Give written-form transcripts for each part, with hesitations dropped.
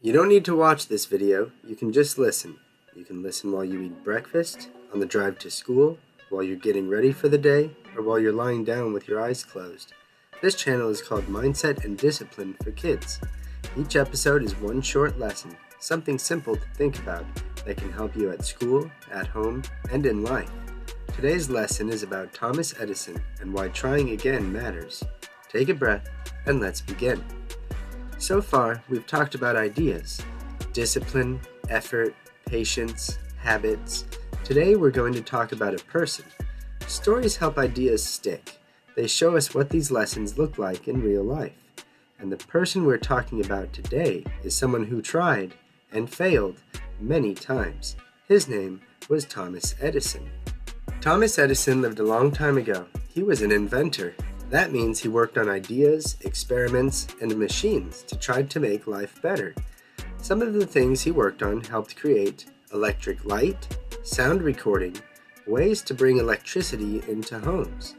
You don't need to watch this video, you can just listen. You can listen while you eat breakfast, on the drive to school, while you're getting ready for the day, or while you're lying down with your eyes closed. This channel is called Mindset and Discipline for Kids. Each episode is one short lesson, something simple to think about that can help you at school, at home, and in life. Today's lesson is about Thomas Edison and why trying again matters. Take a breath and let's begin. So far, we've talked about ideas, discipline, effort, patience, habits. Today we're going to talk about a person. Stories help ideas stick. They show us what these lessons look like in real life. And the person we're talking about today is someone who tried and failed many times. His name was Thomas Edison. Thomas Edison lived a long time ago. He was an inventor. That means he worked on ideas, experiments, and machines to try to make life better. Some of the things he worked on helped create electric light, sound recording, ways to bring electricity into homes.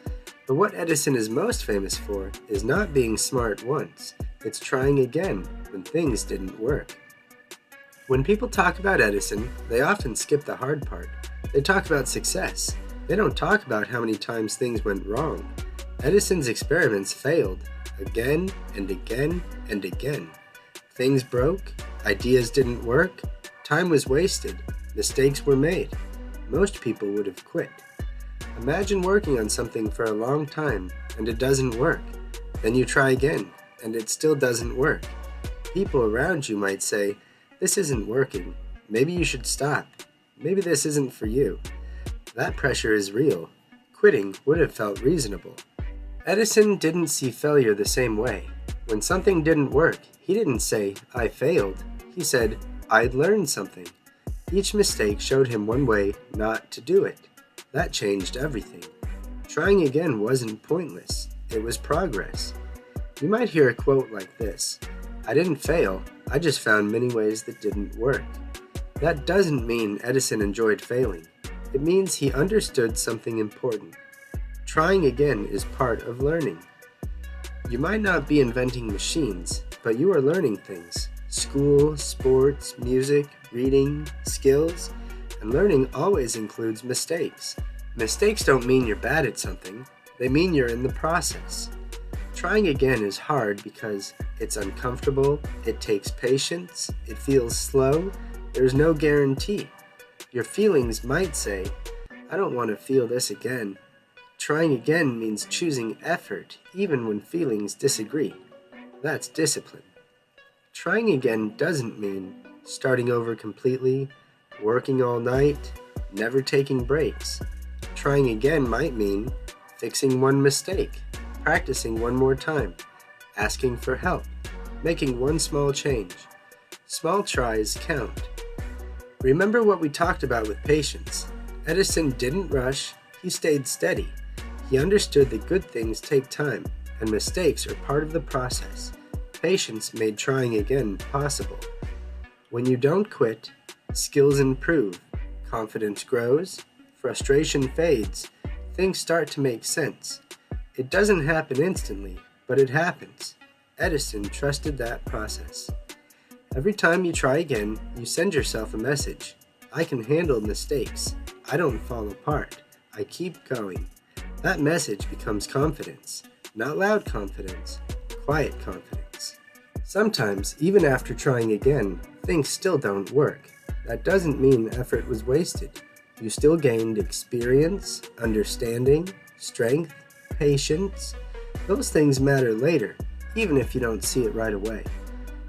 But what Edison is most famous for is not being smart once. It's trying again when things didn't work. When people talk about Edison, they often skip the hard part. They talk about success. They don't talk about how many times things went wrong. Edison's experiments failed again and again and again. Things broke, ideas didn't work, time was wasted, mistakes were made. Most people would have quit. Imagine working on something for a long time and it doesn't work. Then you try again and it still doesn't work. People around you might say, "This isn't working. Maybe you should stop. Maybe this isn't for you." That pressure is real. Quitting would have felt reasonable. Edison didn't see failure the same way. When something didn't work, he didn't say, "I failed." He said, "I learned something." Each mistake showed him one way not to do it. That changed everything. Trying again wasn't pointless. It was progress. You might hear a quote like this, "I didn't fail, I just found many ways that didn't work." That doesn't mean Edison enjoyed failing. It means he understood something important. Trying again is part of learning. You might not be inventing machines, but you are learning things. School, sports, music, reading, skills, and learning always includes mistakes. Mistakes don't mean you're bad at something. They mean you're in the process. Trying again is hard because it's uncomfortable, it takes patience, it feels slow, there's no guarantee. Your feelings might say, "I don't want to feel this again." Trying again means choosing effort even when feelings disagree. That's discipline. Trying again doesn't mean starting over completely, working all night, never taking breaks. Trying again might mean fixing one mistake, practicing one more time, asking for help, making one small change. Small tries count. Remember what we talked about with patience. Edison didn't rush, he stayed steady. He understood that good things take time, and mistakes are part of the process. Patience made trying again possible. When you don't quit, skills improve, confidence grows, frustration fades, things start to make sense. It doesn't happen instantly, but it happens. Edison trusted that process. Every time you try again, you send yourself a message. I can handle mistakes. I don't fall apart. I keep going. That message becomes confidence. Not loud confidence, quiet confidence. Sometimes, even after trying again, things still don't work. That doesn't mean effort was wasted. You still gained experience, understanding, strength, patience. Those things matter later, even if you don't see it right away.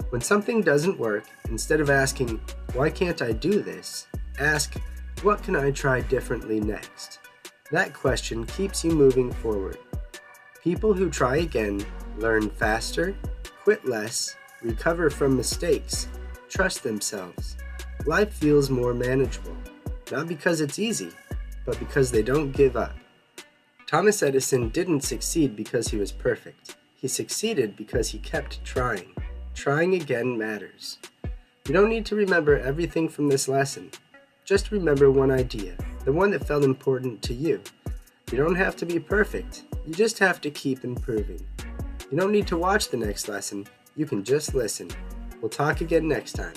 When something doesn't work, instead of asking, "Why can't I do this?" ask, "What can I try differently next?" That question keeps you moving forward. People who try again learn faster, quit less, recover from mistakes, trust themselves. Life feels more manageable, not because it's easy, but because they don't give up. Thomas Edison didn't succeed because he was perfect. He succeeded because he kept trying. Trying again matters. You don't need to remember everything from this lesson. Just remember one idea, the one that felt important to you. You don't have to be perfect. You just have to keep improving. You don't need to watch the next lesson. You can just listen. We'll talk again next time.